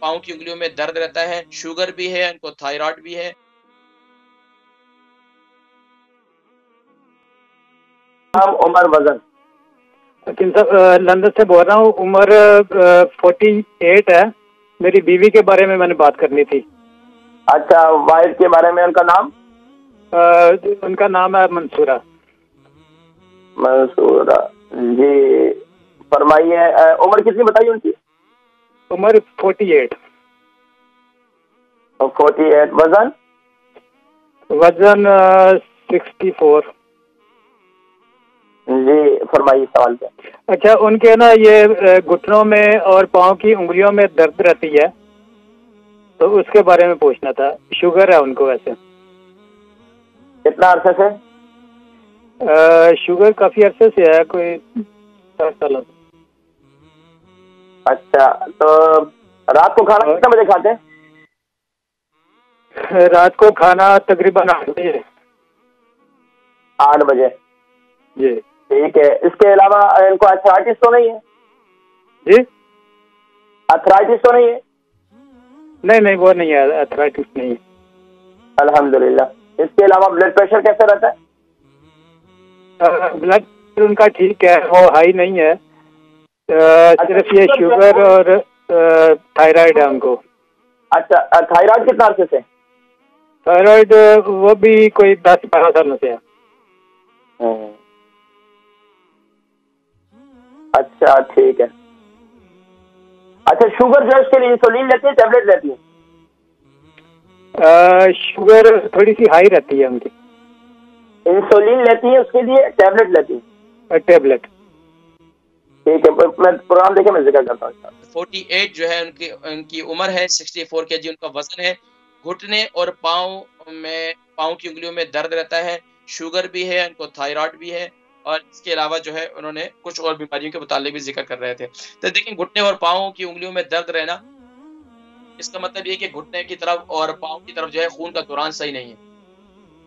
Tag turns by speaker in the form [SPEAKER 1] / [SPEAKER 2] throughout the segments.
[SPEAKER 1] पाँव की उंगलियों में दर्द रहता है, शुगर भी है, इनको थायराइड भी है।
[SPEAKER 2] नाम उमर वजन।
[SPEAKER 3] लेकिन सर लंदन से बोल रहा हूँ, उम्र 48 है। मेरी बीवी के बारे में मैंने बात करनी थी।
[SPEAKER 2] अच्छा, वाइफ के बारे में उनका नाम?
[SPEAKER 3] उनका नाम है मंसूरा।
[SPEAKER 2] मंसूरा जी, फरमाइए। उम्र कितनी बताइए उनकी?
[SPEAKER 3] उम्र 48।
[SPEAKER 2] 48। वजन?
[SPEAKER 3] वजन 64।
[SPEAKER 2] जी, फरमाइए सवाल क्या?
[SPEAKER 3] अच्छा, उनके ना ये घुटनों में और पाँव की उंगलियों में दर्द रहती है, तो उसके बारे में पूछना था। शुगर है उनको वैसे।
[SPEAKER 2] कितना अरसे से?
[SPEAKER 3] शुगर काफी अरसे से है, कोई 7 साल।
[SPEAKER 2] अच्छा, तो रात को खाना कितने बजे खाते हैं?
[SPEAKER 3] रात को खाना तकरीबन 8 बजे।
[SPEAKER 2] 8 बजे।
[SPEAKER 3] जी
[SPEAKER 2] ठीक है। इसके अलावा इनको अर्थराइटिस तो नहीं है?
[SPEAKER 3] जी।
[SPEAKER 2] अर्थराइटिस तो नहीं है?
[SPEAKER 3] नहीं नहीं, वो नहीं है, अर्थराइटिस नहीं है।
[SPEAKER 2] अल्हम्दुलिल्लाह। इसके अलावा ब्लड प्रेशर कैसे रहता है?
[SPEAKER 3] ब्लड प्रेशर उनका ठीक है, वो हाई नहीं है। सिर्फ ये शुगर और थायराइड है उनको।
[SPEAKER 2] अच्छा, थायराइड कितना अरसे से?
[SPEAKER 3] थायराइड वो भी कोई 10-12 सालों से है।
[SPEAKER 2] अच्छा, ठीक है। अच्छा, शुगर जो है उसके लिए इंसुलिन लेती है, टैबलेट लेती है?
[SPEAKER 3] शुगर थोड़ी सी हाई रहती है उनकी।
[SPEAKER 2] इंसुलिन लेती है, उसके लिए टैबलेट लेती है?
[SPEAKER 3] टेबलेट।
[SPEAKER 2] ठीक है, मैं प्रोग्राम देखे मैं जिक्र करता हूँ।
[SPEAKER 1] 48 जो है उनकी उनकी उम्र है, 64 केजी उनका वजन है। घुटने और पाँव की उंगलियों में दर्द रहता है, शुगर भी है, इनको थायराइड भी है, और इसके अलावा जो है उन्होंने कुछ और बीमारियों के मुतालिक भी जिक्र कर रहे थे। तो देखिए, घुटने और पाँव की उंगलियों में दर्द रहना, इसका मतलब ये कि घुटने की तरफ और पाँव की तरफ जो है खून का दौरान सही नहीं है।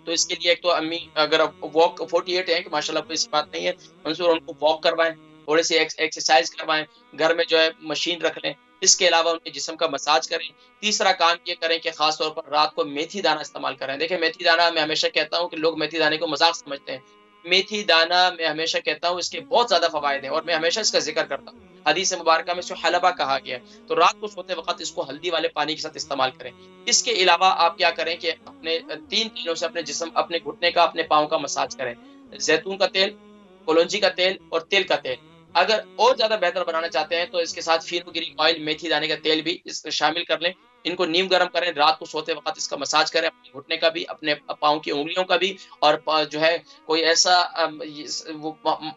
[SPEAKER 1] तो इसके लिए एक तो अम्मी, अगर आप वॉक 48 है कि माशाल्लाह कोई ऐसी बात नहीं है, मंसूर उनको वॉक करवाएं, थोड़ी सी एक्सरसाइज करवाएं, घर में जो है मशीन रख लें। इसके अलावा उनके जिस्म का मसाज करें। तीसरा काम ये करें कि खास तौर पर रात को मेथी दाना इस्तेमाल करें। देखिए, मेथी दाना मैं हमेशा कहता हूँ कि लोग मेथी दाने को मजाक समझते हैं। मेथी दाना मैं हमेशा कहता हूँ इसके बहुत ज्यादा फवायद हैं और मैं हमेशा इसका जिक्र करता हूँ। हदीस मुबारक में इसको हलबा कहा गया है। तो रात को सोते वक्त इसको हल्दी वाले पानी के साथ इस्तेमाल करें। इसके अलावा आप क्या करें कि अपने 3 तेलों से अपने जिस्म, अपने घुटने का, अपने पाँव का मसाज करें। जैतून का तेल, कोलोंजी का तेल और तिल का तेल। अगर और ज़्यादा बेहतर बनाना चाहते हैं तो इसके साथ फिनोगिरी ऑयल, मेथी दाने का तेल भी इसमें शामिल कर लें। इनको नीम गर्म करें, रात को सोते वक़्त इसका मसाज करें, अपने घुटने का भी, अपने पाँव की उँगलियों का भी, और प जो है कोई ऐसा वो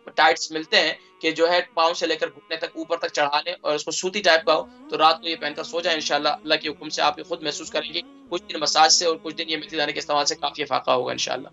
[SPEAKER 1] टाइट्स मिलते हैं कि जो है पाँव से लेकर घुटने तक ऊपर तक चढ़ा लें और उसको सूती टाइप का हो, तो रात को ये पहनकर सो जाएँ। इंशाअल्लाह अल्लाह के हुक्म से आप ये खुद महसूस करेंगे। कुछ दिन मसाज से और कुछ दिन ये मेथी दाने के इस्तेमाल से काफ़ी फ़ायदा होगा इंशाअल्लाह।